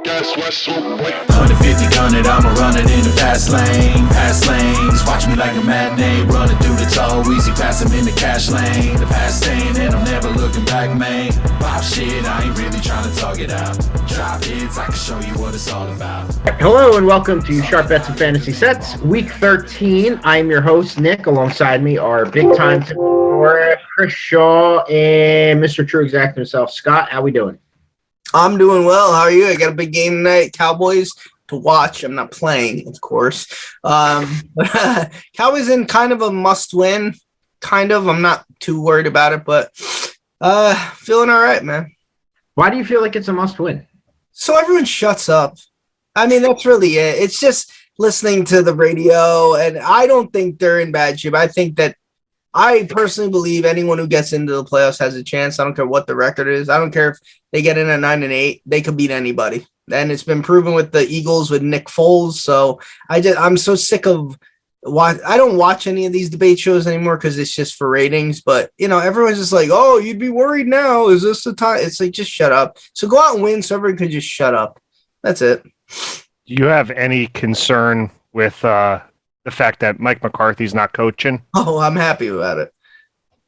Guess what's so boy? 150 gunning, I'ma run it in the fast lane. Pass lanes, watch me like a matinee. Running through the toe, easy pass him in the cash lane. The pass staying and I'm never looking back, man. Pop shit, I ain't really trying to talk it out. Drop hits, I can show you what it's all about. Hello and welcome to Sharp Bets and Fantasy Sets, Week 13. I'm your host, Nick. Alongside me are big-time Chris Shaw and Mr. TruExact himself, Scott. How we doing? I'm doing well. How are you? I got a big game tonight. Cowboys to watch. I'm not playing, of course. Cowboys in kind of a must-win. Kind of. I'm not too worried about it, but feeling all right, man. Why do you feel like it's a must-win? So everyone shuts up. I mean, that's really it. It's just listening to the radio, and I don't think they're in bad shape. I personally believe anyone who gets into the playoffs has a chance. I don't care what the record is. I don't care if they get in at 9-8. They could beat anybody. And it's been proven with the Eagles with Nick Foles. So I'm so sick of I don't watch any of these debate shows anymore because it's just for ratings. But, everyone's just like, oh, you'd be worried now. Is this the time? It's like, just shut up. So go out and win so everyone can just shut up. That's it. Do you have any concern with the fact that Mike McCarthy's not coaching? Oh, I'm happy about it.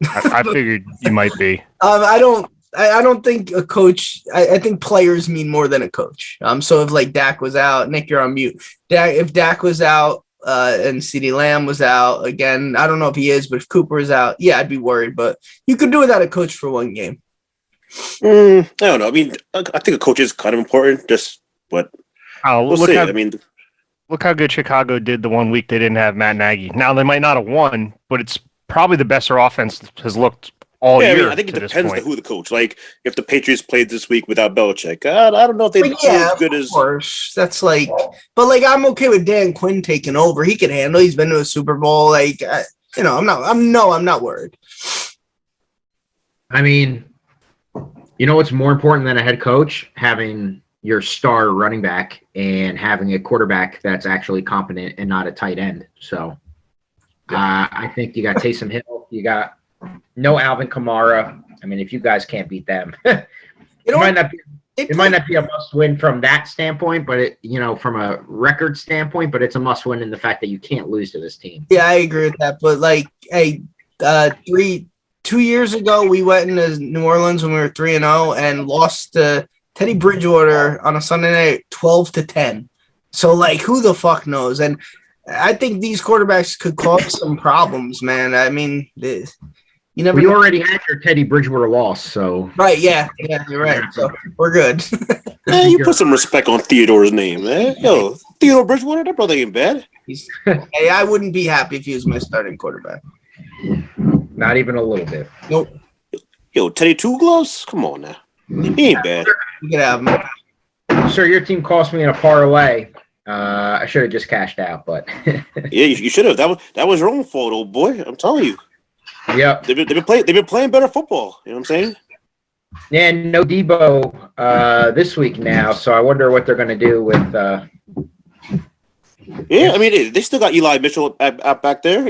I figured you might be. I don't think a coach. I think players mean more than a coach. So if like Dak was out, Nick, you're on mute. If Dak was out and CeeDee Lamb was out again, I don't know if he is, but if Cooper is out, yeah, I'd be worried. But you could do without a coach for one game. I don't know. I mean, I think a coach is kind of important. We'll see. Look how good Chicago did the 1 week they didn't have Matt Nagy. Now, they might not have won, but it's probably the best their offense has looked all year. I think it depends on who the coach. Like, if the Patriots played this week without Belichick, I don't know if they'd be as good as. Of course. That's like, but I'm okay with Dan Quinn taking over. He can handle. He's been to a Super Bowl. I'm not worried. I mean, what's more important than a head coach? Having your star running back and having a quarterback that's actually competent and not a tight end. So I think you got Taysom Hill. You got no Alvin Kamara. I mean, if you guys can't beat them, it might not be a must win from that standpoint, but from a record standpoint, but it's a must win in the fact that you can't lose to this team. Yeah, I agree with that. But 2 years ago, we went into New Orleans when we were 3-0 and lost to Teddy Bridgewater on a Sunday night, 12-10. So, who the fuck knows? And I think these quarterbacks could cause some problems, man. I mean, you never. We already had your Teddy Bridgewater loss, so. Right, yeah, you're right. So we're good. Man, you put some respect on Theodore's name, man. Yo, Theodore Bridgewater, that brother ain't bad. Hey, I wouldn't be happy if he was my starting quarterback. Not even a little bit. Nope. Yo, Teddy Two Gloves? Come on now. He ain't bad. You can have him. Sir, your team cost me in a parlay. I should have just cashed out, but yeah, you should have. That was your own fault, old boy. I'm telling you. Yeah, they've been playing better football. You know what I'm saying? Yeah, no Debo this week now, so I wonder what they're going to do with. Yeah, I mean they still got Eli Mitchell back there,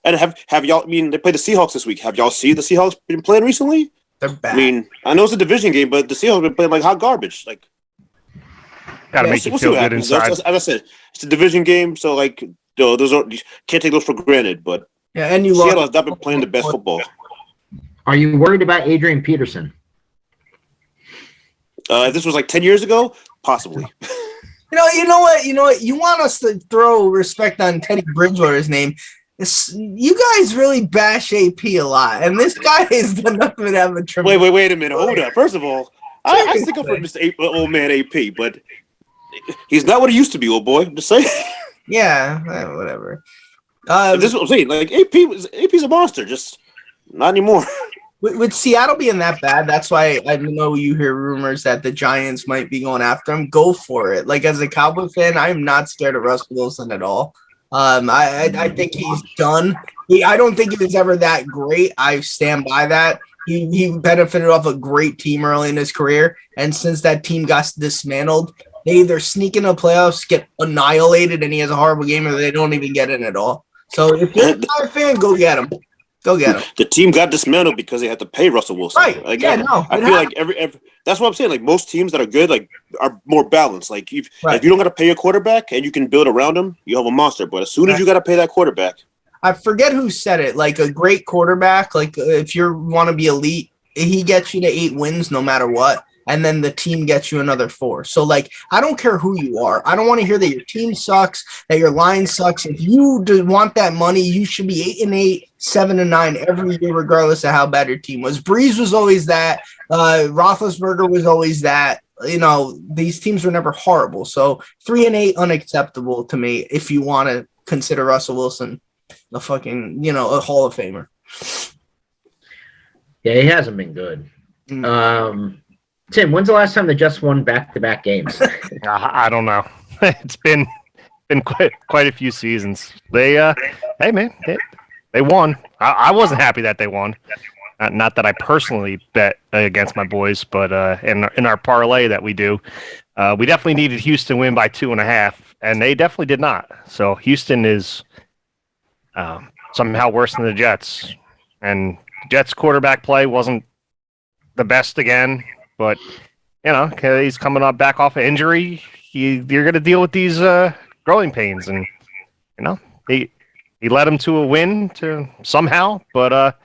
And have y'all? I mean, they played the Seahawks this week. Have y'all seen the Seahawks been playing recently? They're bad. I mean, I know it's a division game, but the Seahawks have been playing like hot garbage. Gotta make you feel good inside. As I said, it's a division game, so you can't take those for granted. But yeah, and Seattle has not been playing the best football. Are you worried about Adrian Peterson? If this was 10 years ago, possibly. You know what? You want us to throw respect on Teddy Bridgewater's name. You guys really bash AP a lot, and this guy has done nothing but have a tremendous. Wait a minute. Hold up. First of all, I stick up for Mr. Old Man AP, but he's not what he used to be, old boy. I'm just saying. Yeah, whatever. This is what I'm saying. AP's a monster, just not anymore. With Seattle being that bad, that's why I know you hear rumors that the Giants might be going after him. Go for it. As a Cowboy fan, I'm not scared of Russell Wilson at all. I think he's done. I don't think he was ever that great. I stand by that. He benefited off a great team early in his career, and since that team got dismantled, they either sneak into the playoffs, get annihilated, and he has a horrible game, or they don't even get in at all. So if you're a fan, go get him. Go get him. The team got dismantled because they had to pay Russell Wilson. Right. Like, Yeah, no. I feel like every that's what I'm saying. Like most teams that are good, like are more balanced. Like if you don't got to pay a quarterback and you can build around him, you have a monster. But as soon as you got to pay that quarterback, I forget who said it. Like a great quarterback, like if you want to be elite, he gets you to 8 wins no matter what. And then the team gets you another 4. So, like, I don't care who you are. I don't want to hear that your team sucks, that your line sucks. If you want that money, you should be 8-8, 7-9 every year, regardless of how bad your team was. Breeze was always that. Roethlisberger was always that. You know, these teams were never horrible. So 3-8, unacceptable to me if you want to consider Russell Wilson a fucking, a Hall of Famer. Yeah, he hasn't been good. Tim, when's the last time the Jets won back-to-back games? I don't know. It's been quite a few seasons. They hey man, they won. I wasn't happy that they won. Not that I personally bet against my boys, but in our parlay that we do, we definitely needed Houston to win by 2.5, and they definitely did not. So Houston is somehow worse than the Jets, and Jets quarterback play wasn't the best again. But, he's coming up back off of injury. You're going to deal with these growing pains. And, he led him to a win somehow. But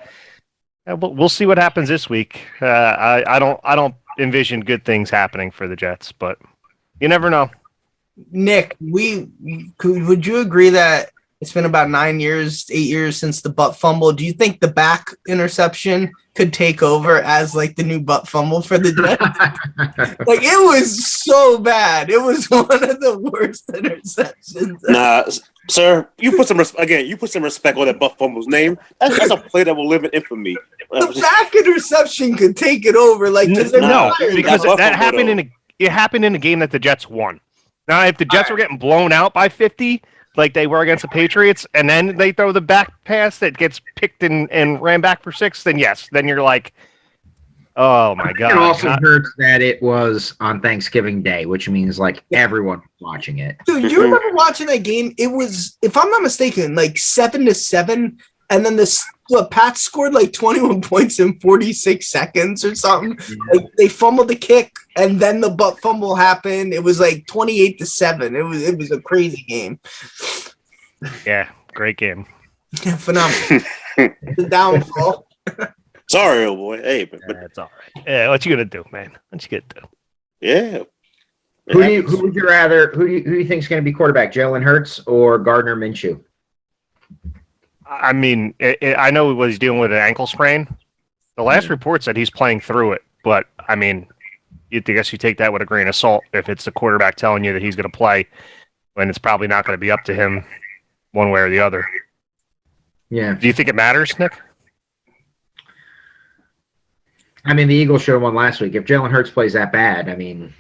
we'll see what happens this week. I don't envision good things happening for the Jets. But you never know. Nick, would you agree that it's been about 8 years since the butt fumble? Do you think the back interception could take over as like the new butt fumble for the Jets? Like it was so bad. It was one of the worst interceptions. Nah, sir, you put some respect on that butt fumble's name. That's a play that will live in infamy. The back interception could take it over. Like because that happened it happened in a game that the Jets won. Now, if the Jets were getting blown out by 50. Like they were against the Patriots, and then they throw the back pass that gets picked and ran back for 6, then yes. Then you're like, oh, my God. It also hurts that it was on Thanksgiving Day, which means, everyone was watching it. Dude, you remember watching that game? It was, if I'm not mistaken, 7-7, and then the Pats scored 21 points in 46 seconds or something. Mm-hmm. They fumbled the kick, and then the butt fumble happened. It was 28-7. It was a crazy game. Yeah, great game. Yeah, phenomenal. The downfall. Sorry, old boy. Hey, but that's all right. Yeah, what you gonna do, man? What you gonna do? Yeah. Who would you rather? Who do you think is going to be quarterback? Jalen Hurts or Gardner Minshew? I mean, I know he's dealing with an ankle sprain. The last report said he's playing through it, but I mean, I guess you take that with a grain of salt if it's the quarterback telling you that he's going to play, when it's probably not going to be up to him one way or the other. Yeah. Do you think it matters, Nick? I mean, the Eagles should have won last week. If Jalen Hurts plays that bad, I mean,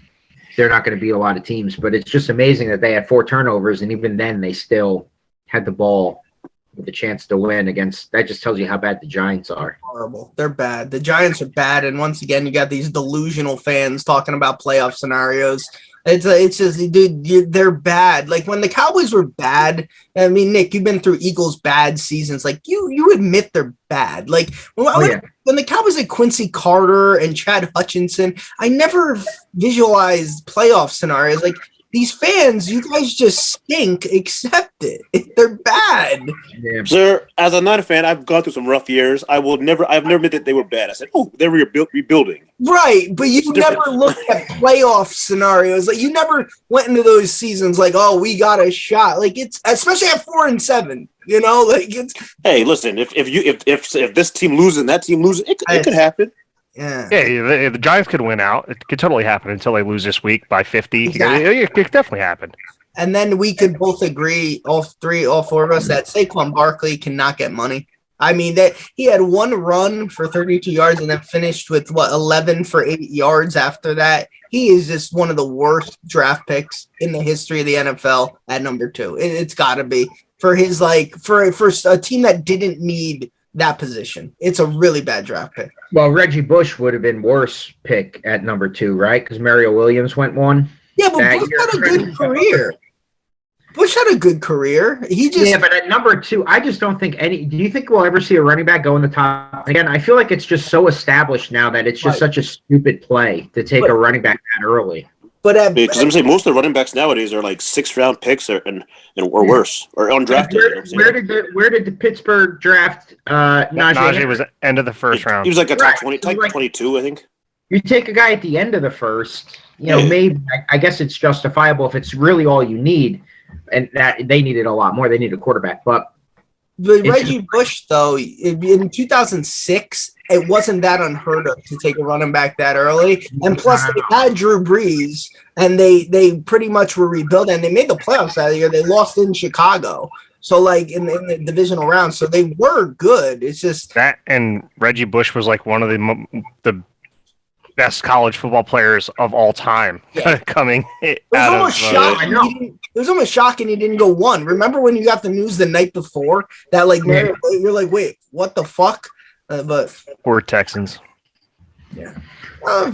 they're not going to beat a lot of teams. But it's just amazing that they had 4 turnovers, and even then they still had the ball with a chance to win against. That just tells you how bad the Giants are. Horrible. They're bad. The Giants are bad, and once again, you got these delusional fans talking about playoff scenarios. It's just, dude, they're bad. Like when the Cowboys were bad. I mean, Nick, you've been through Eagles' bad seasons. Like you admit they're bad. Like when the Cowboys had Quincy Carter and Chad Hutchinson, I never visualized playoff scenarios. Like these fans, you guys just stink. Accept it. They're bad. Yeah. Sir, as a Niner fan, I've gone through some rough years. I've never admitted that they were bad. I said, oh, they're rebuilding. Right, but you never looked at playoff scenarios. Like you never went into those seasons like, oh, we got a shot. Like it's especially at 4-7. You know, like it's. Hey, listen, if this team loses and that team loses, it could happen. Yeah. Yeah, the Giants could win out. It could totally happen until they lose this week by 50. Exactly. It could definitely happen. And then we could both agree, all 4 of us, that Saquon Barkley cannot get money. I mean, that he had 1 run for 32 yards and then finished with 11 for 8 yards after that. He is just one of the worst draft picks in the history of the NFL at number 2. It's got to be for his for a team that didn't need that position. It's a really bad draft pick. Well, Reggie Bush would have been worse pick at number 2, right? Because Mario Williams went 1. Yeah, but Bush had a good career. Bush had a good career. He just Yeah, but at number 2, I just don't think any. Do you think we'll ever see a running back go in the top? Again, I feel like it's just so established now that it's just such a stupid play to take a running back that early. But because I'm saying most of the running backs nowadays are like 6th-round picks or worse or undrafted. Where did the Pittsburgh draft Najee was end of the first round. He was like a top 20, like 22, I think. You take a guy at the end of the first, maybe I guess it's justifiable if it's really all you need, and that they needed a lot more. They needed a quarterback, but Reggie Bush, though, in 2006, it wasn't that unheard of to take a running back that early. And plus, they had Drew Brees, and they pretty much were rebuilding. And they made the playoffs that year. They lost in Chicago. So, like, in the divisional round. So, they were good. It's just that, and Reggie Bush was like one of the best college football players of all time coming out of it was almost shocking he didn't go 1. Remember when you got the news the night before that, like, you're like, wait, what the fuck? But poor Texans. Yeah. I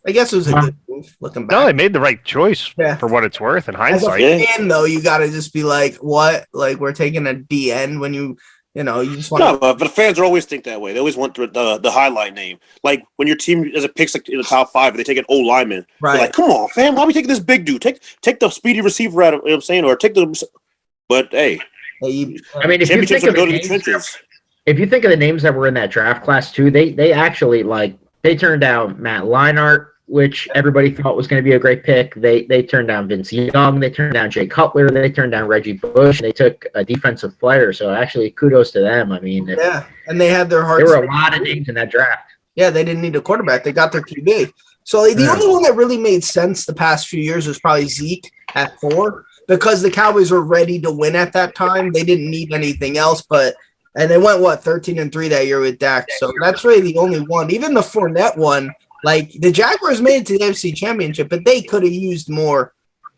guess it was a good move looking back. No, they made the right choice for what it's worth in hindsight. As a fan, though, you got to just be like, what? Like, we're taking a DN when you just want No, but fans always think that way. They always want the highlight name. Like, when your team is a picks like in the top 5, they take an old lineman. Right. They're like, come on, fam, why are we taking this big dude? Take the speedy receiver out of, you know what I'm saying? Or take the – but, hey. I mean, if you think of the names that were in that draft class, too, they actually, like, they turned down Matt Leinart, which everybody thought was going to be a great pick. They turned down Vince Young. They turned down Jay Cutler. They turned down Reggie Bush. They took a defensive player. So, actually, kudos to them. I mean, and they had their hearts. There were a lot of names in that draft. Yeah, they didn't need a quarterback. They got their QB. So, the only one that really made sense the past few years was probably Zeke at 4 because the Cowboys were ready to win at that time. They didn't need anything else, and they went, 13-3 that year with Dak. So, that's really the only one. Even the Fournette one, like, the Jaguars made it to the AFC Championship, but they could have used more.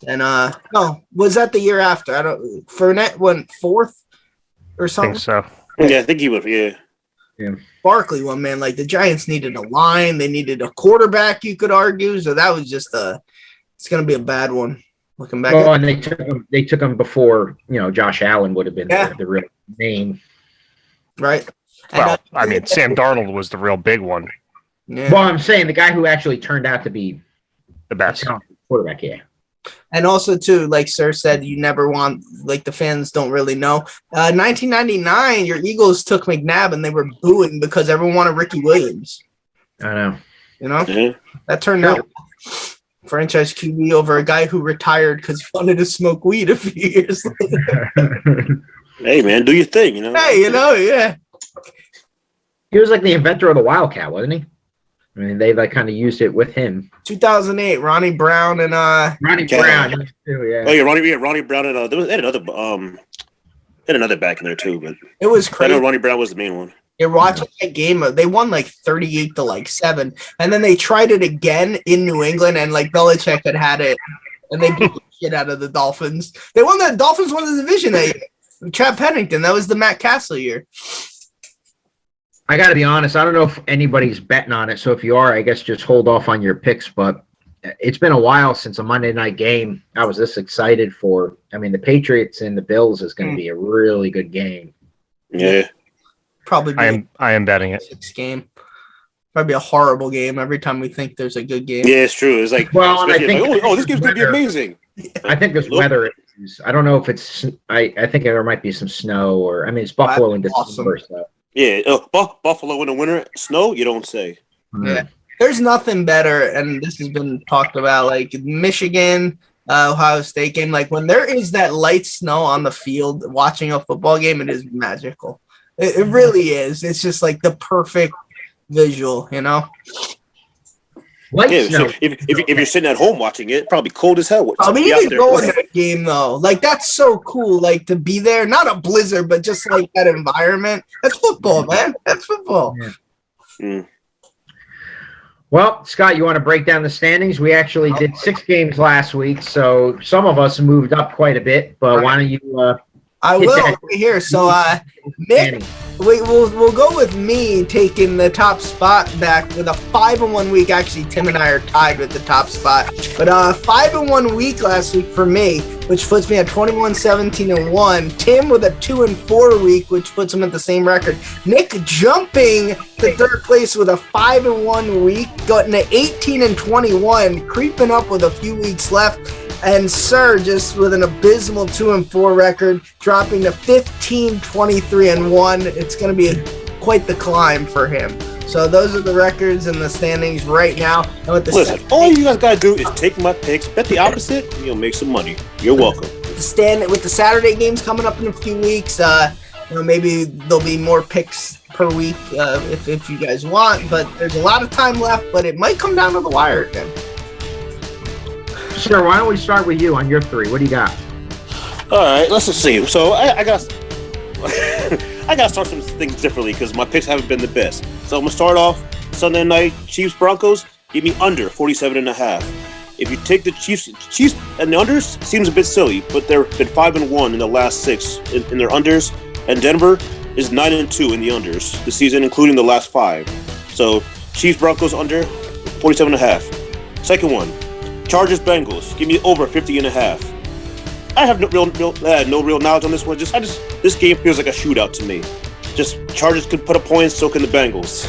And, was that the year after? Fournette went 4th or something? I think so. Yeah, I think he would, yeah. Barkley one, man. Like, the Giants needed a line. They needed a quarterback, you could argue. So that was just it's going to be a bad one looking back. Oh, and they took him before, Josh Allen would have been the real name. Right. Well, I mean, Sam Darnold was the real big one. Yeah. Well, I'm saying the guy who actually turned out to be the best quarterback, yeah. And also, too, like Sir said, you never want, like, the fans don't really know. 1999, your Eagles took McNabb, and they were booing because everyone wanted Ricky Williams. I know. That turned out franchise QB over a guy who retired because he wanted to smoke weed a few years later. Hey, man, do your thing, Hey, yeah. He was like the inventor of the Wildcat, wasn't he? I mean, they kind of used it with him. 2008, Ronnie Brown and Ronnie Brown, too, yeah. Oh yeah, Ronnie Brown and there was another back in there too, but it was crazy. I know Ronnie Brown was the main one. You're watching that game. They won like 38-7, and then they tried it again in New England, and like Belichick had it, and they beat the shit out of the Dolphins. They won the Dolphins won the division that year. Chad Pennington, that was the Matt Castle year. I got to be honest. I don't know if anybody's betting on it. So if you are, I guess just hold off on your picks. But it's been a while since a Monday night game I was this excited for. I mean, the Patriots and the Bills is going to be a really good game. Yeah. Probably. I am betting it. 6 game. Probably a horrible game every time we think there's a good game. Yeah, it's true. It's like, well, and I think this game's going to be amazing. I think there's weather issues. I don't know if it's. I think there might be some snow or. I mean, it's Buffalo in December. Awesome. So. Yeah, Buffalo in the winter, snow, you don't say. Yeah, there's nothing better, and this has been talked about, like Michigan, Ohio State game. Like when there is that light snow on the field, watching a football game, it is magical. It really is. It's just like the perfect visual, Light snow. So if you're sitting at home watching it, probably cold as hell. I mean, you can go in that game though. Like that's so cool. Like to be there, not a blizzard, but just like that environment. That's football, man. That's football. Yeah. Well, Scott, you want to break down the standings? We actually did 6 games last week, so some of us moved up quite a bit. But why don't you? I will right here. So, Nick, we'll go with me taking the top spot back with a 5-1 week. Actually, Tim and I are tied with the top spot, but 5-1 week last week for me. which puts me at 21-17-1. Tim with a 2-4 week, which puts him at the same record. Nick jumping to third place with a 5-1 week, gotten to 18-21, creeping up with a few weeks left. And Sir just with an abysmal 2-4 record, dropping to 15-23-1. It's going to be quite the climb for him. So those are the records and the standings right now. And with the Listen, all you guys gotta do is take my picks, bet the opposite, and you'll make some money. You're welcome. With the Saturday games coming up in a few weeks, maybe there'll be more picks per week if you guys want. But there's a lot of time left, but it might come down to the wire again. Sure, why don't we start with you on your 3? What do you got? All right, let's just see. So I got I got to start some things differently because my picks haven't been the best. So I'm going to start off Sunday night, Chiefs-Broncos, give me under 47.5. If you take the Chiefs and the unders, seems a bit silly, but they've been 5-1 in the last 6 in their unders, and Denver is 9-2 in the unders this season, including the last 5. So Chiefs-Broncos under 47.5. Second one, Chargers-Bengals, give me over 50.5. I have no real knowledge on this one. This game feels like a shootout to me. Just Chargers could put up points, so can the Bengals.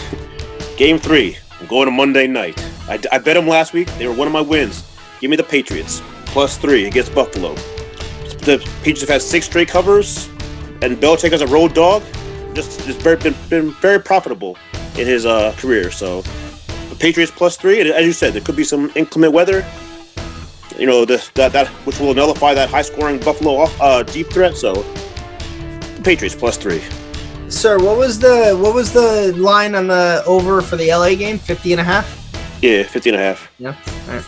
Game 3, I'm going to Monday night. I bet them last week. They were one of my wins. Give me the Patriots, +3 against Buffalo. The Patriots have had 6 straight covers, and Belichick as a road dog, been very profitable in his career. So the Patriots +3, and as you said, there could be some inclement weather. You know, that which will nullify that high-scoring Buffalo deep threat. So, Patriots +3. Sir, what was the line on the over for the LA game? 50.5? Yeah, 50.5. Yeah. All right.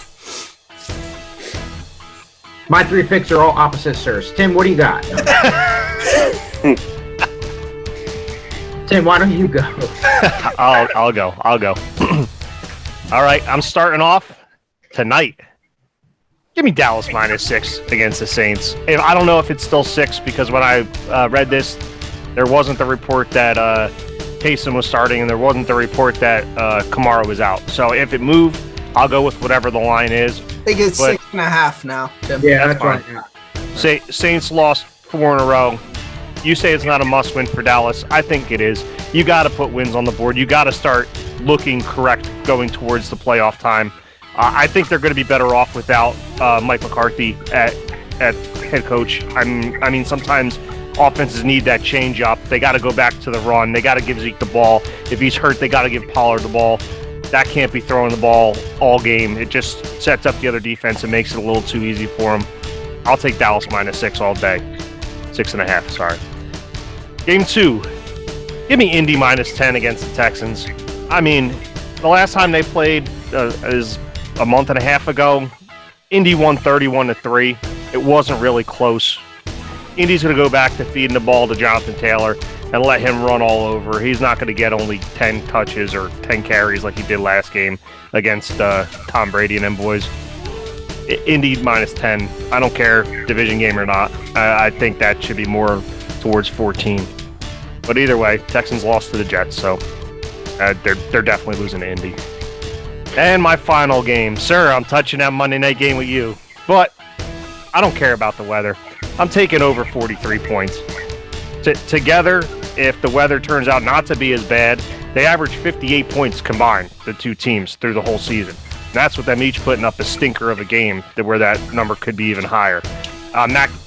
My 3 picks are all opposite Sirs. Tim, what do you got? Tim, why don't you go? I'll go. All right, I'm starting off tonight. Give me Dallas -6 against the Saints. I don't know if it's still 6 because when I read this, there wasn't the report that Taysom was starting and there wasn't the report that Kamara was out. So if it moved, I'll go with whatever the line is. I think it's 6.5 now, Tim. Yeah, that's right. Saints lost 4 in a row. You say it's not a must-win for Dallas. I think it is. You got to put wins on the board. You got to start looking correct going towards the playoff time. I think they're going to be better off without Mike McCarthy at head coach. I mean, sometimes offenses need that change up. They got to go back to the run. They got to give Zeke the ball. If he's hurt, they got to give Pollard the ball. That can't be throwing the ball all game. It just sets up the other defense and makes it a little too easy for them. I'll take Dallas -6 all day. 6.5, sorry. Game 2. Give me Indy -10 against the Texans. I mean, the last time they played is a month and a half ago. Indy won 31-3. It wasn't really close. Indy's going to go back to feeding the ball to Jonathan Taylor and let him run all over. He's not going to get only 10 touches or 10 carries like he did last game against Tom Brady and them boys. Indy -10. I don't care, division game or not. I think that should be more towards 14. But either way, Texans lost to the Jets, so they're definitely losing to Indy. And my final game. Sir, I'm touching that Monday night game with you. But I don't care about the weather. I'm taking over 43 points. Together, if the weather turns out not to be as bad, they average 58 points combined, the two teams, through the whole season. And that's with them each putting up a stinker of a game where that number could be even higher.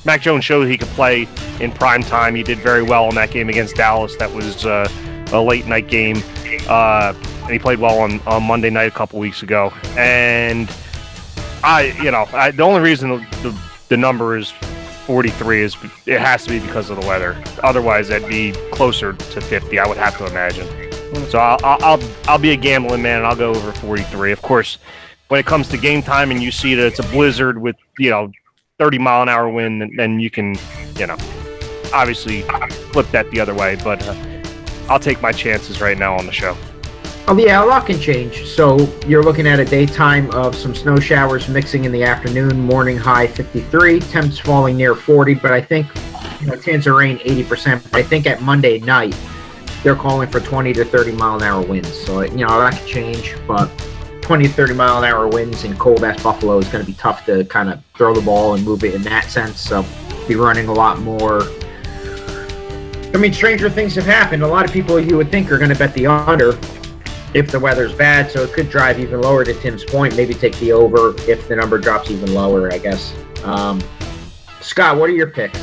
Mac Jones showed he could play in prime time. He did very well in that game against Dallas. That was a late night game. And he played well on Monday night a couple weeks ago. And the only reason the number is 43 is it has to be because of the weather. Otherwise, that'd be closer to 50, I would have to imagine. So I'll be a gambling man and I'll go over 43. Of course, when it comes to game time and you see that it's a blizzard with 30-mile-an-hour wind, then you can obviously flip that the other way. But I'll take my chances right now on the show. Oh yeah, a lot can change. So you're looking at a daytime of some snow showers mixing in the afternoon, morning high 53, temps falling near 40, but I think chance of rain 80%. But I think at Monday night they're calling for 20 to 30 mile an hour winds. So that could change, but 20 to 30 mile an hour winds in cold ass Buffalo is going to be tough to kind of throw the ball and move it in that sense. So be running a lot more. I mean, stranger things have happened. A lot of people you would think are going to bet the under if the weather's bad, so it could drive even lower. To Tim's point, maybe take the over if the number drops even lower, I guess. Scott, what are your picks?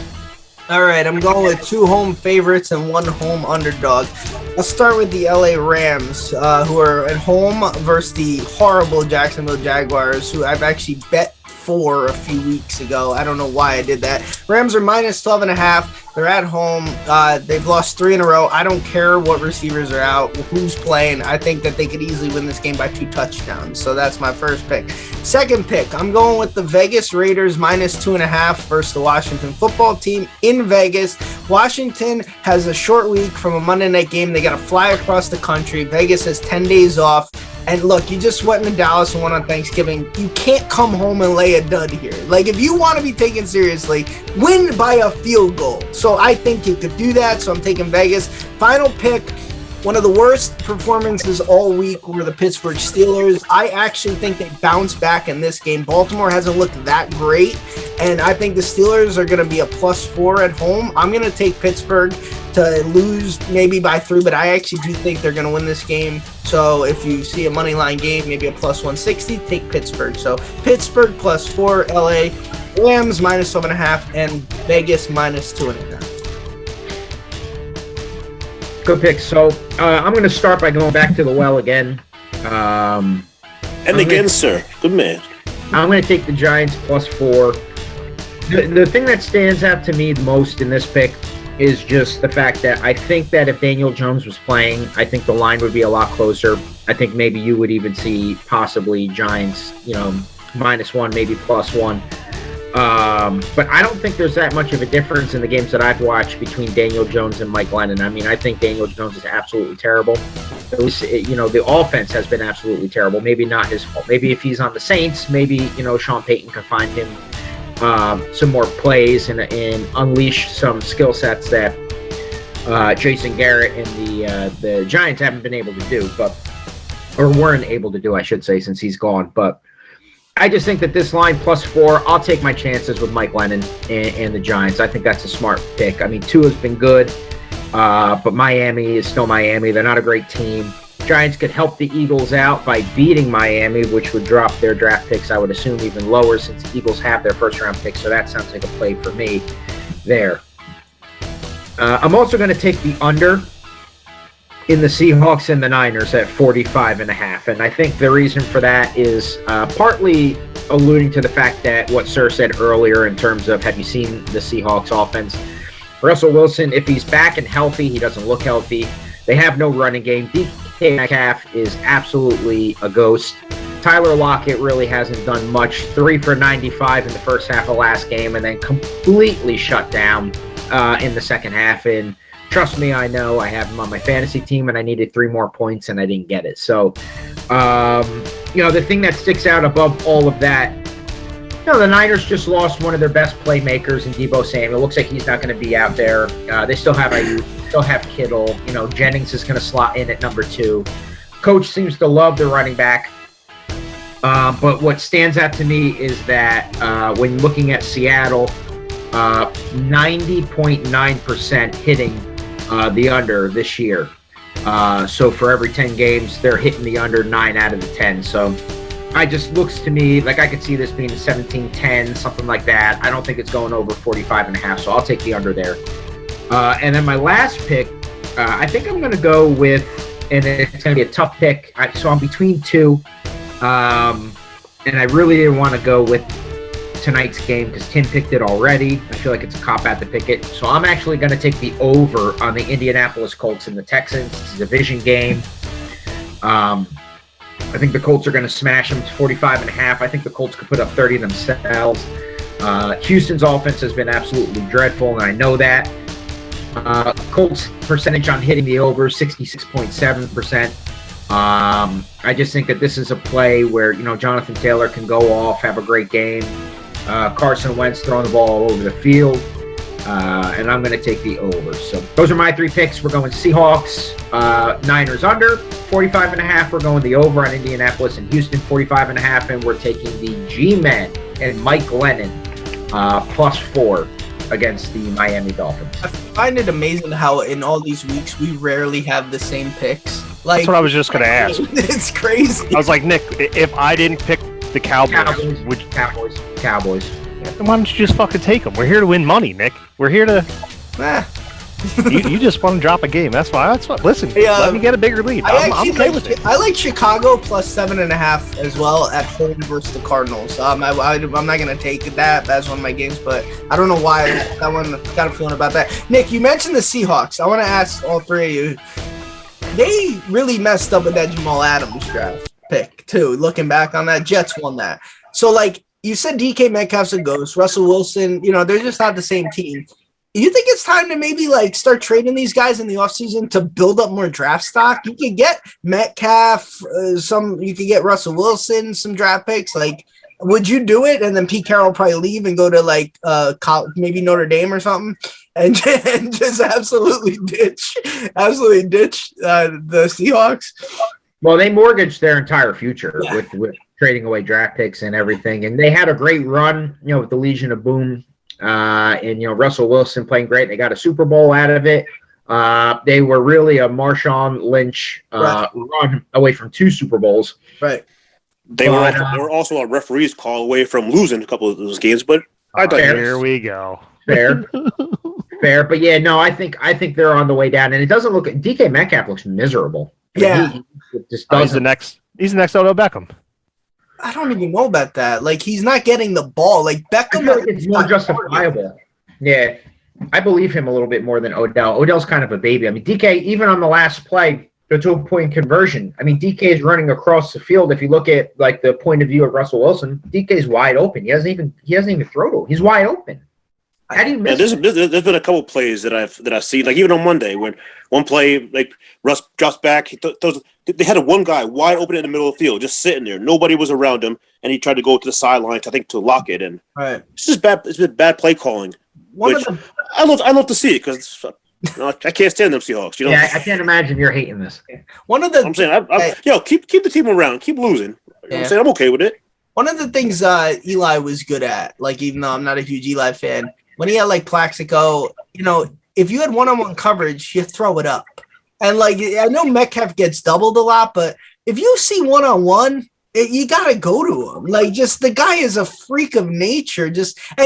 All right, I'm going with 2 home favorites and 1 home underdog. I'll start with the LA Rams, who are at home versus the horrible Jacksonville Jaguars, who I've actually bet for a few weeks ago. I don't know why I did that. Rams are minus 12.5. They're at home. They've lost 3 in a row. I don't care what receivers are out, who's playing. I think that they could easily win this game by 2 touchdowns. So that's my first pick. Second pick, I'm going with the Vegas Raiders minus 2.5 versus the Washington football team in Vegas. Washington has a short week from a Monday night game. They got to fly across the country. Vegas has 10 days off. And look, you just went into Dallas and won on Thanksgiving. You can't come home and lay a dud here. Like, if you want to be taken seriously, win by a field goal. So I think you could do that. So I'm taking Vegas. Final pick, one of the worst performances all week were the Pittsburgh Steelers. I actually think they bounced back in this game. Baltimore hasn't looked that great. And I think the Steelers are going to be a +4 at home. I'm going to take Pittsburgh to lose maybe by 3, but I actually do think they're going to win this game. So if you see a money line game, maybe a +160, take Pittsburgh. So Pittsburgh +4, LA Rams minus 12.5, and Vegas minus 2.5. Good pick. So I'm going to start by going back to the well again. Sir. Good man. I'm going to take the Giants +4. The thing that stands out to me the most in this pick is just the fact that I think that if Daniel Jones was playing, I think the line would be a lot closer. I think maybe you would even see possibly Giants, -1, maybe +1. But I don't think there's that much of a difference in the games that I've watched between Daniel Jones and Mike Lennon. I mean, I think Daniel Jones is absolutely terrible. At least, the offense has been absolutely terrible. Maybe not his fault. Maybe if he's on the Saints, maybe, Sean Payton can find him some more plays and unleash some skill sets that Jason Garrett and the Giants haven't been able to do, or weren't able to do, I should say, since he's gone. But I just think that this line +4, I'll take my chances with Mike Lennon and the Giants. I think that's a smart pick. I mean, Tua's been good, but Miami is still Miami. They're not a great team. Giants could help the Eagles out by beating Miami, which would drop their draft picks, I would assume, even lower since the Eagles have their first-round picks. So that sounds like a play for me there. I'm also going to take the under in the Seahawks and the Niners at 45.5. And I think the reason for that is partly alluding to the fact that what Sir said earlier in terms of, have you seen the Seahawks offense? Russell Wilson, if he's back and healthy, he doesn't look healthy. They have no running game. DK Metcalf is absolutely a ghost. Tyler Lockett really hasn't done much. 3 for 95 in the first half of last game, and then completely shut down in the second half. And trust me, I know I have him on my fantasy team, and I needed 3 more points, and I didn't get it. So, the thing that sticks out above all of that, the Niners just lost one of their best playmakers in Deebo Samuel. It looks like he's not going to be out there. They still have Ayuk, still have Kittle. Jennings is going to slot in at number 2. Coach seems to love the running back. But what stands out to me is that when looking at Seattle, 90.9% hitting the under this year. So for every 10 games, they're hitting the under 9 out of the 10. So it just looks to me like I could see this being 17-10, something like that. I don't think it's going over 45.5, so I'll take the under there. And then my last pick, I think I'm going to go with, and it's going to be a tough pick. So I'm between 2. And I really didn't want to go with tonight's game because Tim picked it already. I feel like it's a cop-out to pick it. So I'm actually going to take the over on the Indianapolis Colts and the Texans. It's a division game. I think the Colts are going to smash them. It's 45.5. I think the Colts could put up 30 themselves. Houston's offense has been absolutely dreadful, and I know that. Colts percentage on hitting the over, 66.7%. I just think that this is a play where, Jonathan Taylor can go off, have a great game. Carson Wentz throwing the ball all over the field. and I'm going to take the over. So those are my 3 picks. We're going Seahawks, Niners under 45.5. We're going the over on Indianapolis and Houston 45.5, and we're taking the G-Men and Mike Glennon +4 against the Miami Dolphins. I find it amazing how in all these weeks we rarely have the same picks. Like, That's what I was just going to ask. It's crazy. I was like, Nick, if I didn't pick the Cowboys, would you... Cowboys. Then why don't you just fucking take them? We're here to win money, Nick. We're here to... you just want to drop a game. That's why. Listen, let me get a bigger lead. I'm okay with it. I like Chicago +7.5 as well at home versus the Cardinals. I'm not going to take that as one of my games, but I don't know why that one got a feeling about that. Nick, you mentioned the Seahawks. I want to ask all 3 of you. They really messed up with that Jamal Adams draft pick too. Looking back on that, Jets won that. So like you said, DK Metcalf's a ghost. Russell Wilson, they're just not the same team. You think it's time to maybe like start trading these guys in the offseason to build up more draft stock? You could get Metcalf, you could get Russell Wilson, some draft picks. Like, would you do it? And then Pete Carroll will probably leave and go to like maybe Notre Dame or something, and just absolutely ditch the Seahawks. Well, they mortgaged their entire future with trading away draft picks and everything, and they had a great run, with the Legion of Boom. And Russell Wilson playing great. They got a Super Bowl out of it. They were really a Marshawn Lynch run away from 2 Super Bowls. Right. They were also a referee's call away from losing a couple of those games, but here we go. Fair. But yeah, no, I think they're on the way down, and it doesn't look. DK Metcalf looks miserable. Yeah, he just he's the next Odell Beckham. I don't even know about that. Like, he's not getting the ball. Like, Beckham. I feel like it's more justifiable. Yeah, I believe him a little bit more than Odell. Odell's kind of a baby. I mean, DK, even on the last play, the 2-point conversion. I mean, DK is running across the field. If you look at like the point of view of Russell Wilson, DK's wide open. He hasn't even thrown to him. He's wide open. How do you miss? There's been a couple plays that I've seen, like even on Monday when one play like Russ drops back, they had one guy wide open in the middle of the field, just sitting there. Nobody was around him, and he tried to go to the sideline, I think, to lock it. And it's just bad. It's been bad play calling. I love to see it because I can't stand them Seahawks. Yeah, I can't imagine you're hating this. I'm saying, keep the team around, keep losing. I'm saying I'm okay with it. One of the things Eli was good at, like even though I'm not a huge Eli fan, when he had like Plaxico, if you had one-on-one coverage, you throw it up. And like I know Metcalf gets doubled a lot, but if you see one-on-one, you gotta go to him. Like, just the guy is a freak of nature. And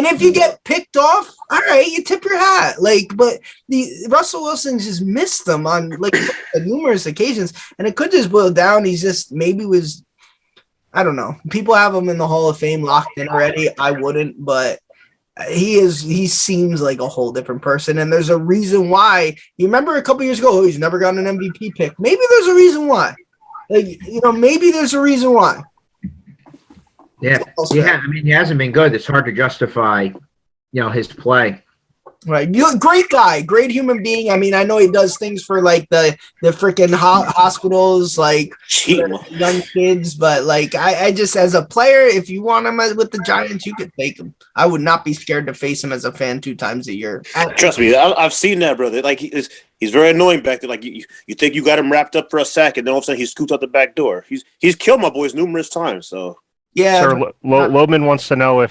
if you get picked off, all right, you tip your hat. Like, but Russell Wilson just missed them on like numerous occasions, and it could just boil down. He's just I don't know. People have him in the Hall of Fame locked in already. I wouldn't, but he seems like a whole different person, and there's a reason why. You remember a couple years ago, he's never gotten an MVP pick. Maybe there's a reason why. Like, maybe there's a reason why. Yeah. I mean, he hasn't been good. It's hard to justify, his play. Right. Great guy, great human being. I mean, I know he does things for like the freaking hospitals, like young kids, but like I just, as a player, if you want him with the Giants, you could take him. I would not be scared to face him as a fan 2 times a year. Trust me, I've seen that, brother. Like he's very annoying back there. Like you think you got him wrapped up for a sack, and then all of a sudden he scoots out the back door. He's killed my boys numerous times. So yeah. Sir, Loman wants to know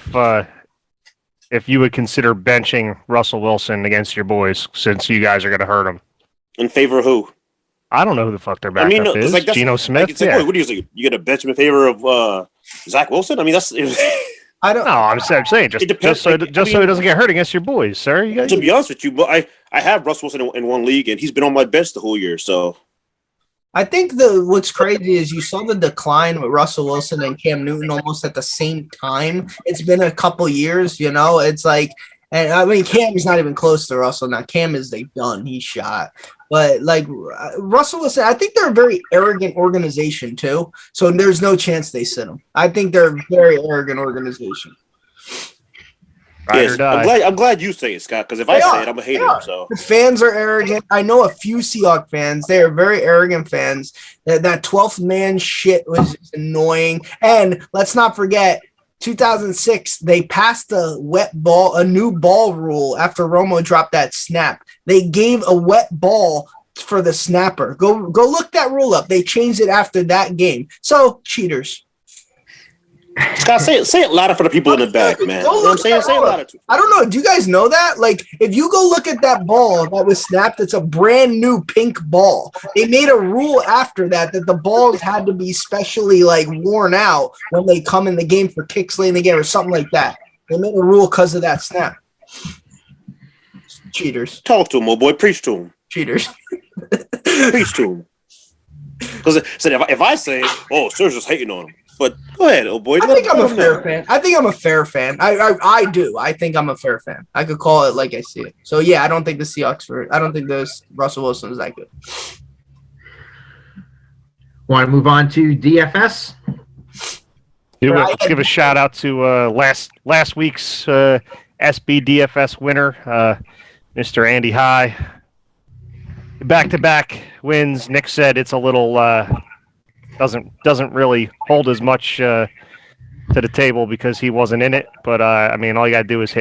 if you would consider benching Russell Wilson against your boys, since you guys are going to hurt him. In favor of who? I don't know who the fuck their backup is. Like Geno Smith? Like, what do you think? You get a bench him in favor of Zach Wilson? I mean, that's... I don't. No, I'm saying just so he doesn't get hurt against your boys, sir. To be honest with you, but I have Russell Wilson in one league, and he's been on my bench the whole year, so... I think what's crazy is you saw the decline with Russell Wilson and Cam Newton almost at the same time. It's been a couple years, It's like, and I mean, Cam is not even close to Russell now. Cam is done. He's shot. But like Russell Wilson, I think they're a very arrogant organization too. So there's no chance they sit him. I think they're a very arrogant organization. Yes, I'm glad you say it, Scott, because if I say it, I'm a hater. So the fans are arrogant. I know a few Seahawks fans. They are very arrogant fans. That 12th man shit was just annoying. And let's not forget, 2006, they passed a new ball rule after Romo dropped that snap. They gave a wet ball for the snapper. Go look that rule up. They changed it after that game. So, cheaters. Scott, say it louder for the people in the back, man. You know what I'm saying? Say it louder. I don't know. Do you guys know that? Like, if you go look at that ball that was snapped, it's a brand new pink ball. They made a rule after that the balls had to be specially, like, worn out when they come in the game for kicks late in the game or something like that. They made a rule because of that snap. Cheaters. Talk to him, old boy. Preach to him. Cheaters. Preach to him. Because if I say, oh, Sir's just hating on him. But go ahead, old boy. I think I'm a fair fan. I think I'm a fair fan. I do. I think I'm a fair fan. I could call it like I see it. So yeah, I don't think the Seahawks I don't think Russell Wilson is that good. Want to move on to DFS? Let's give a shout out to last week's SB DFS winner, Mr. Andy High. Back-to-back wins. Nick said it's a little doesn't really hold as much to the table because he wasn't in it. But I mean, all you gotta do is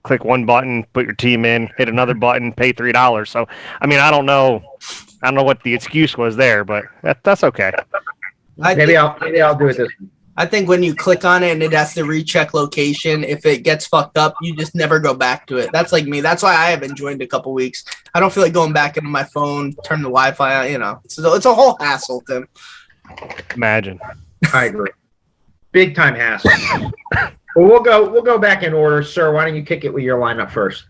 click one button, put your team in, hit another button, pay $3. So I mean, I don't know what the excuse was there, but that's okay. Maybe I'll do it this week. I think when you click on it and it has to recheck location, if it gets fucked up, you just never go back to it. That's like me. That's why I haven't joined a couple weeks. I don't feel like going back into my phone, turn the Wi-Fi on, So it's a whole hassle, Tim. Imagine. I agree. Big time hassle. Well, we'll go back in order, sir. Why don't you kick it with your lineup first?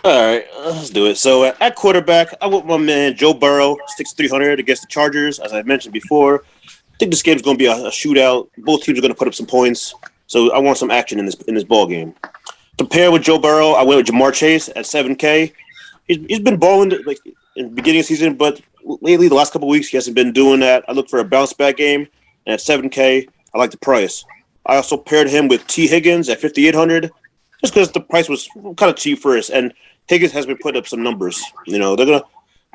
All right, let's do it. So at quarterback, I want my man Joe Burrow, 6,300 against the Chargers, as I mentioned before. I think this game's going to be a shootout. Both teams are going to put up some points, so I want some action in this ball game. To pair with Joe Burrow, I went with Jamar Chase at 7K. He's been balling like in the beginning of the season, but lately, the last couple of weeks, he hasn't been doing that. I look for a bounce-back game, and at 7K, I like the price. I also paired him with T. Higgins at 5,800, just because the price was kind of cheap first, and Higgins has been putting up some numbers.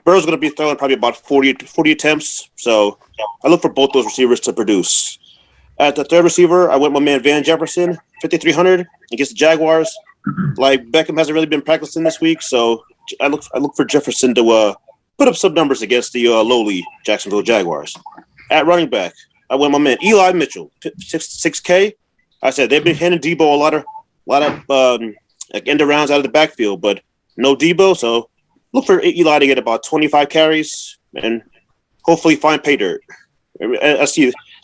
Burrow's going to be throwing probably about 40 attempts, so I look for both those receivers to produce. At the third receiver, I went with my man Van Jefferson, 5,300 against the Jaguars. Like, Beckham hasn't really been practicing this week, so I look for Jefferson to put up some numbers against the lowly Jacksonville Jaguars. At running back, I went with my man Eli Mitchell, 6K. I said they've been handing Debo a lot of end arounds out of the backfield, but no Debo, so look for Eli to get about 25 carries and hopefully find pay dirt. I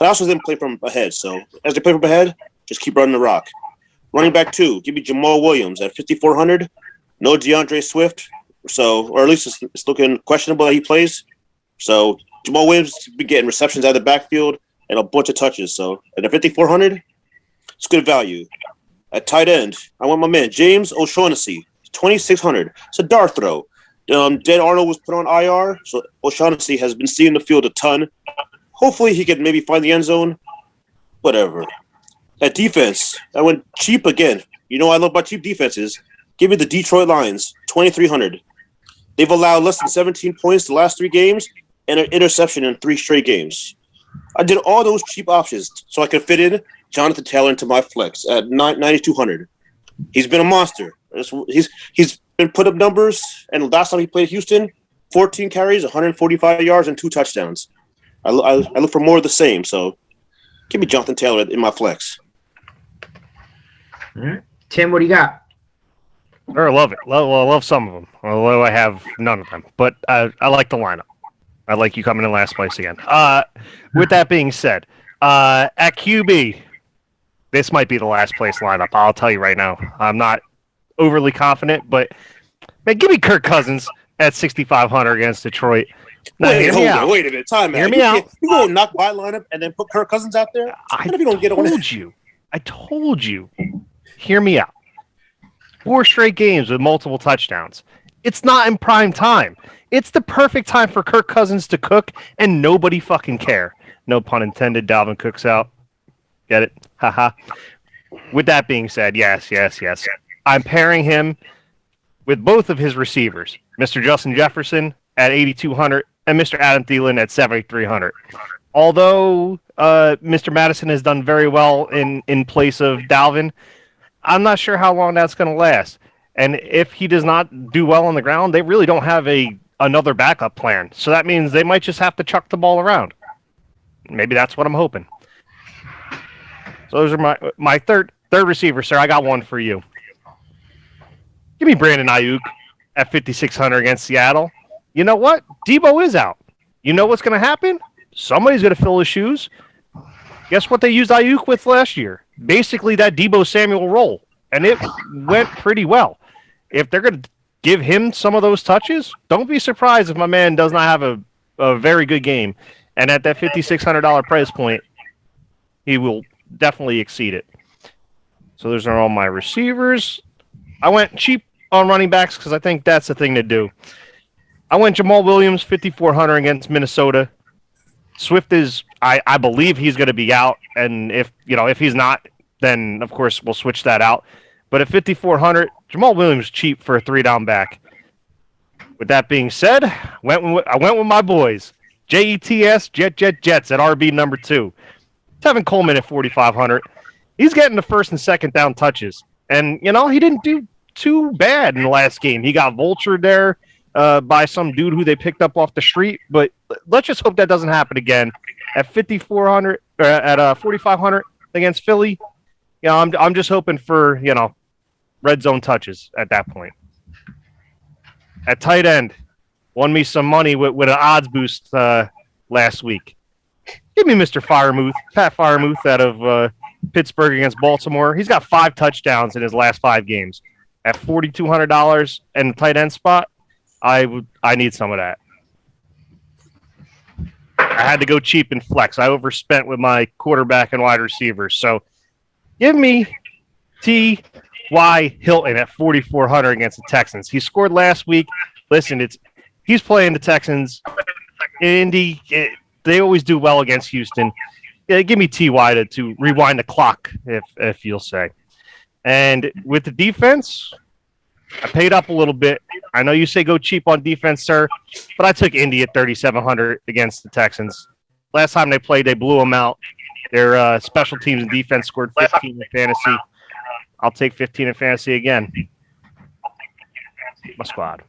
also didn't play from ahead, so as they play from ahead, just keep running the rock. Running back 2, give me Jamal Williams at 5,400. No DeAndre Swift, or at least it's looking questionable that he plays. So Jamal Williams will be getting receptions out of the backfield and a bunch of touches. So at 5,400, it's good value. At tight end, I want my man James O'Shaughnessy, 2,600. It's a dart throw. Dan Arnold was put on IR, so O'Shaughnessy has been seeing the field a ton. Hopefully he can maybe find the end zone. Whatever. At defense, I went cheap again. I love about cheap defenses. Give me the Detroit Lions, 2,300. They've allowed less than 17 points the last 3 games and an interception in 3 straight games. I did all those cheap options so I could fit in Jonathan Taylor into my flex at 9,200. He's been a monster. He's been put up numbers, and last time he played Houston, 14 carries, 145 yards, and 2 touchdowns. I look for more of the same, so give me Jonathan Taylor in my flex. All right. Tim, what do you got? I love it. I love some of them, although I have none of them. But I like the lineup. I like you coming in last place again. With that being said, at QB, this might be the last place lineup. I'll tell you right now. I'm not overly confident, but man, give me Kirk Cousins at 6,500 against Detroit. Now, wait a minute. Time out. Hear me out. You go knock my lineup and then put Kirk Cousins out there? I told you. Hear me out. 4 straight games with multiple touchdowns. It's not in prime time. It's the perfect time for Kirk Cousins to cook, and nobody fucking care. No pun intended. Dalvin Cook's out. Get it? Haha. With that being said, yes. I'm pairing him with both of his receivers, Mr. Justin Jefferson at 8,200 and Mr. Adam Thielen at 7,300. although Mr. Madison has done very well in place of Dalvin, I'm not sure how long that's going to last. And if he does not do well on the ground, they really don't have another backup plan. So that means they might just have to chuck the ball around. Maybe that's what I'm hoping. So those are my third receiver, sir. I got one for you. Give me Brandon Ayuk at 5,600 against Seattle. You know what? Debo is out. You know what's going to happen? Somebody's going to fill his shoes. Guess what they used Ayuk with last year? Basically that Debo Samuel role, and it went pretty well. If they're going to give him some of those touches, don't be surprised if my man does not have a very good game. And at that $5,600 price point, he will definitely exceed it. So those are all my receivers. I went cheap on running backs because I think that's the thing to do. I went Jamal Williams, 5,400 against Minnesota. Swift is, I believe he's going to be out, and if he's not, then of course we'll switch that out. But at 5,400, Jamal Williams cheap for a 3-down back. With that being said, I went with my boys, Jets at RB number 2. Tevin Coleman at 4,500. He's getting the first and second down touches, and he didn't do too bad in the last game. He got vultured there by some dude who they picked up off the street, but let's just hope that doesn't happen again. At 5,400, at 4,500 against Philly, I'm just hoping for red zone touches at that point. At tight end, won me some money with an odds boost last week. Give me Mr. Pat Freiermuth out of Pittsburgh against Baltimore. He's got 5 touchdowns in his last 5 games. At $4,200 and the tight end spot, I need some of that. I had to go cheap in flex. I overspent with my quarterback and wide receivers. So give me T.Y. Hilton at 4,400 against the Texans. He scored last week. Listen, he's playing the Texans. Indy, they always do well against Houston. Give me T.Y. to rewind the clock, if you'll say. And with the defense, I paid up a little bit. I know you say go cheap on defense, sir, but I took Indy at 3,700 against the Texans. Last time they played, they blew them out. Their special teams and defense scored 15 in fantasy. I'll take 15 in fantasy again. My squad.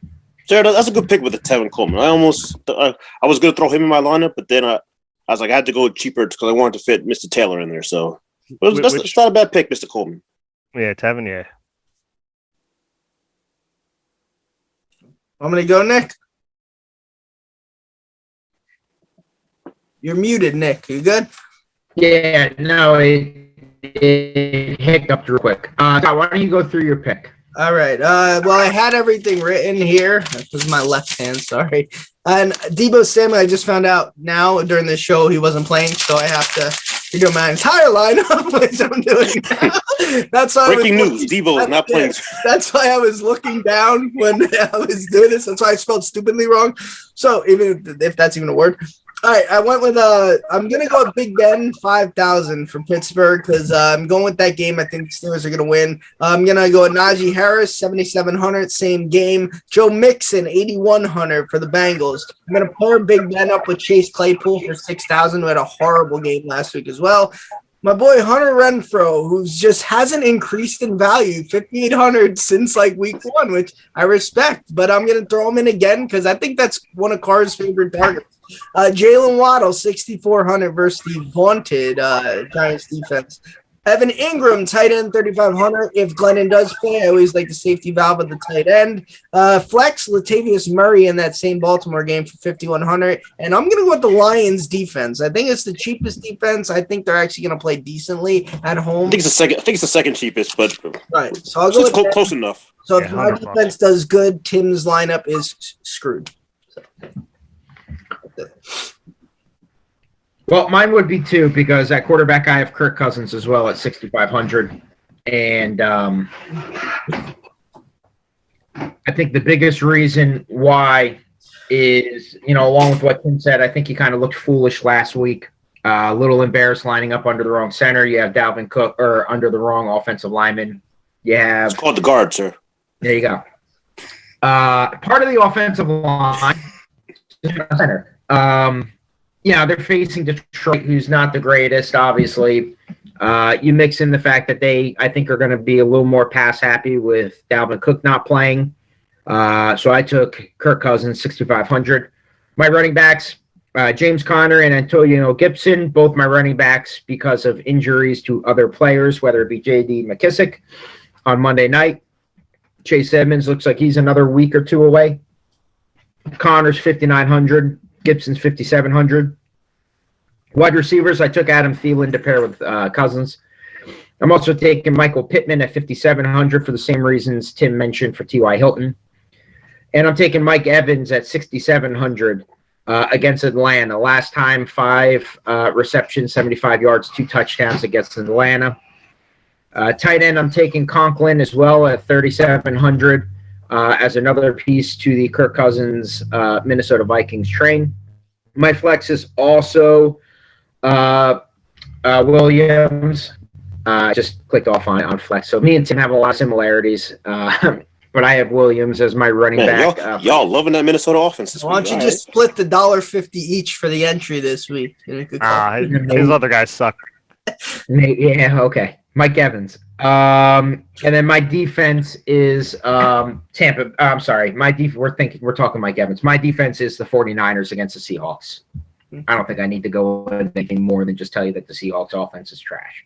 Jared, that's a good pick with the Tevin Coleman. I was going to throw him in my lineup, but then I was like, I had to go cheaper because I wanted to fit Mr. Taylor in there. So that's not a bad pick, Mr. Coleman. Yeah, Tevin, yeah. I'm going to go, Nick. You're muted, Nick. You good? Yeah, no, it hiccuped real quick. Scott, why don't you go through your pick? All right. Well, I had everything written here. That was my left hand. Sorry. And Debo Samuel, I just found out now during the show he wasn't playing, so I have to redo my entire lineup, which I'm doing now. That's why breaking news. Debo is not playing. That's why I was looking down when I was doing this. That's why I spelled stupidly wrong. So even if that's even a word. All right, I went with I'm gonna go with Big Ben 5,000 from Pittsburgh because I'm going with that game. I think the Steelers are gonna win. I'm gonna go with Najee Harris 7,700, same game. Joe Mixon 8,100 for the Bengals. I'm gonna pair Big Ben up with Chase Claypool for 6,000, who had a horrible game last week as well. My boy Hunter Renfrow, who just hasn't increased in value, 5,800 since like week 1, which I respect, but I'm gonna throw him in again because I think that's one of Carr's favorite targets. Jalen Waddle, 6,400 versus the vaunted Giants defense. Evan Ingram, tight end, 3,500. If Glennon does play, I always like the safety valve of the tight end. Flex, Latavius Murray in that same Baltimore game for 5,100. And I'm going to go with the Lions defense. I think it's the cheapest defense. I think they're actually going to play decently at home. I think it's the second cheapest, but right. So I'll go with close enough. So if my defense does good, Tim's lineup is screwed. So. Well, mine would be 2 because at quarterback I have Kirk Cousins as well at 6,500. And I think the biggest reason why is, along with what Tim said, I think he kind of looked foolish last week. A little embarrassed lining up under the wrong center. You have Dalvin Cook or under the wrong offensive lineman. You have. It's called the guard, sir. There you go. Part of the offensive line center. Yeah, they're facing Detroit, who's not the greatest, obviously. You mix in the fact that I think, are going to be a little more pass happy with Dalvin Cook not playing. So I took Kirk Cousins, 6,500. My running backs, James Conner and Antonio Gibson, both my running backs because of injuries to other players, whether it be J.D. McKissick on Monday night. Chase Edmonds looks like he's another week or two away. Connor's 5,900. Gibson's 5,700. Wide receivers, I took Adam Thielen to pair with Cousins. I'm also taking Michael Pittman at 5,700 for the same reasons Tim mentioned for T.Y. Hilton. And I'm taking Mike Evans at 6,700 against Atlanta. Last time, 5 receptions, 75 yards, 2 touchdowns against Atlanta. Tight end, I'm taking Conklin as well at 3,700 as another piece to the Kirk Cousins Minnesota Vikings train. My flex is also Williams. Just clicked off on flex. So me and Tim have a lot of similarities. But I have Williams as my running back. Y'all loving that Minnesota offense this week. Why don't you just split the $1.50 each for the entry this week? His other guys suck. Yeah, okay. Mike Evans. And then my defense is Tampa. I'm sorry. We're talking Mike Evans. My defense is the 49ers against the Seahawks. I don't think I need to go into anything more than just tell you that the Seahawks offense is trash.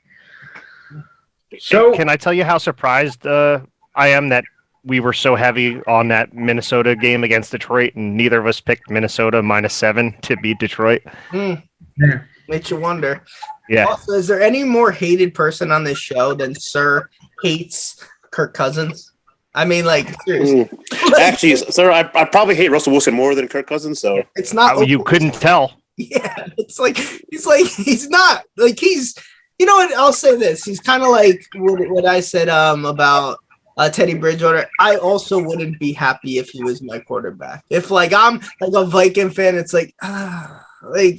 So can I tell you how surprised I am that we were so heavy on that Minnesota game against Detroit, and neither of us picked Minnesota -7 to beat Detroit? Yeah. Makes you wonder. Yeah. Also, is there any more hated person on this show than Sir hates Kirk Cousins? I mean, like, seriously. Actually, sir, I probably hate Russell Wilson more than Kirk Cousins, so. It's not. You couldn't tell. Yeah, it's like he's not like he's. You know what? I'll say this. He's kind of like what I said about Teddy Bridgewater. I also wouldn't be happy if he was my quarterback. If like I'm like a Viking fan, it's like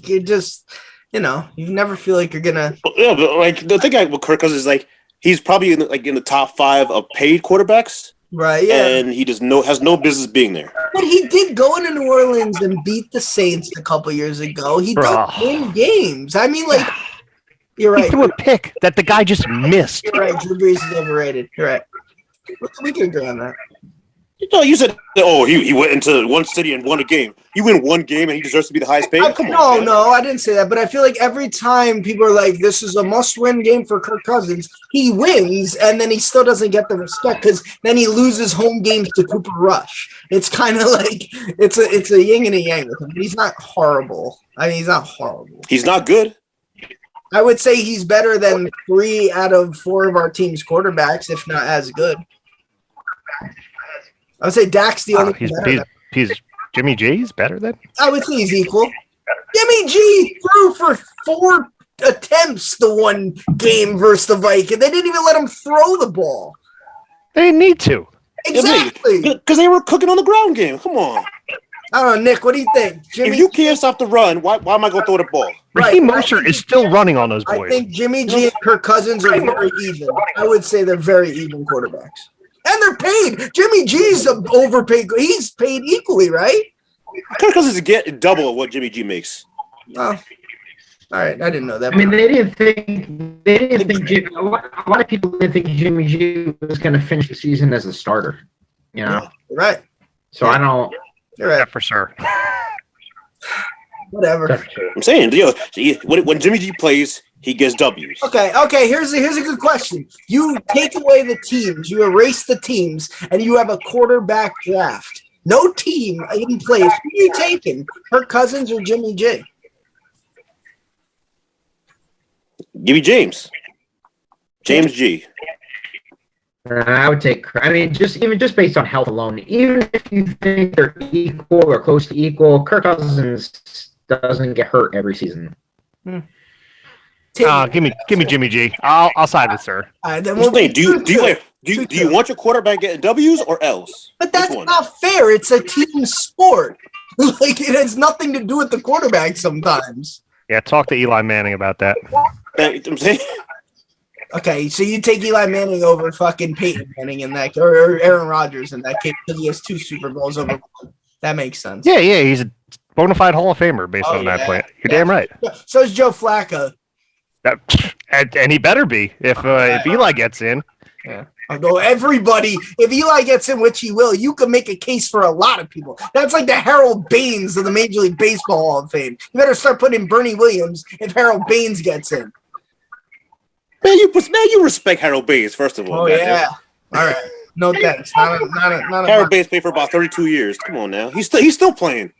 you just, you never feel like you're gonna. Yeah, but like the thing with Kirk Cousins is like he's probably in the top 5 of paid quarterbacks. Right, yeah. And he has no business being there. But he did go into New Orleans and beat the Saints a couple years ago. He did win games. I mean, like, you're right. He threw a pick that the guy just missed. You're right. Drew Brees is overrated. You're right. We can agree on that. No, you said, he went into one city and won a game. You win one game and he deserves to be the highest paid? Come on. No, I didn't say that. But I feel like every time people are like, this is a must-win game for Kirk Cousins, he wins, and then he still doesn't get the respect because then he loses home games to Cooper Rush. It's kind of like it's a yin and a yang with him. But he's not horrible. I mean, he's not horrible. He's not good. I would say he's better than 3 out of 4 of our team's quarterbacks, if not as good. I would say Dak's the only. He's Jimmy G's better than. I would say he's equal. Jimmy G threw for 4 attempts the one game versus the Vikings. They didn't even let him throw the ball. They didn't need to. Exactly. Because they were cooking on the ground game. Come on. I don't know, Nick. What do you think? If you can't stop the run, why am I going to throw the ball? Raheem Mostert is still running on those boys. I think Jimmy G and Kirk Cousins are very even. I would say they're very even quarterbacks. And they're paid. Jimmy G's overpaid. He's paid equally, right? Kirk Cousins get double of what Jimmy G makes. Oh, all right. I didn't know that. I mean, they didn't think a lot of people didn't think Jimmy G was going to finish the season as a starter. Yeah, right. So I don't. You're right. Yeah, for sure. Whatever. I'm saying, when Jimmy G plays, he gets W's. Okay. Here's a good question. You take away the teams, you erase the teams, and you have a quarterback draft. No team in place. Who are you taking? Kirk Cousins or Jimmy G? Give me James. James G. I would take. I mean, just based on health alone, even if you think they're equal or close to equal, Kirk Cousins doesn't get hurt every season. Give me Jimmy G. I'll side with sir. All right, then do you want your quarterback getting W's or L's? But that's not fair. It's a team sport. Like it has nothing to do with the quarterback sometimes. Yeah, talk to Eli Manning about that. I'm saying. Okay, so you take Eli Manning over fucking Peyton Manning in that, or Aaron Rodgers in that case because he has 2 Super Bowls over one. That makes sense. Yeah, he's bona fide Hall of Famer based on that plan. You're damn right. So is Joe Flacco. And he better be if Eli gets in. Yeah. Although everybody, if Eli gets in, which he will, you can make a case for a lot of people. That's like the Harold Baines of the Major League Baseball Hall of Fame. You better start putting Bernie Williams if Harold Baines gets in. Man, you respect Harold Baines, first of all. Oh, yeah. All right. No thanks. Harold Baines played for about 32 years. Come on now. He's still playing.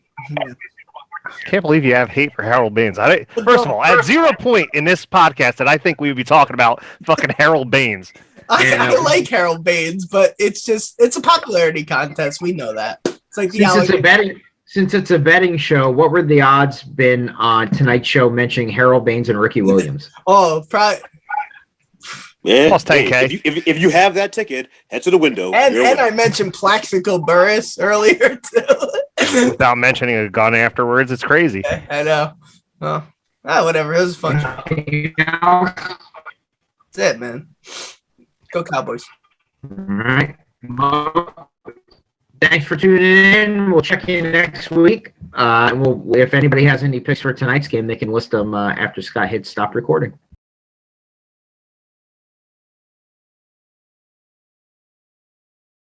Can't believe you have hate for Harold Baines. First of all, at 0 point in this podcast that I think we would be talking about fucking Harold Baines. I like Harold Baines, but it's a popularity contest. We know that. It's like since it's a betting show, what were the odds been on tonight's show mentioning Harold Baines and Ricky Williams? Oh, probably. Yeah. Plus 10K. If you have that ticket, head to the window. And I mentioned Plaxico Burress earlier too. Without mentioning a gun afterwards, it's crazy. I know. Oh, whatever. It was fun. That's it, man. Go Cowboys. All right. Well, thanks for tuning in. We'll check in next week. If anybody has any picks for tonight's game, they can list them after Scott hits stop recording.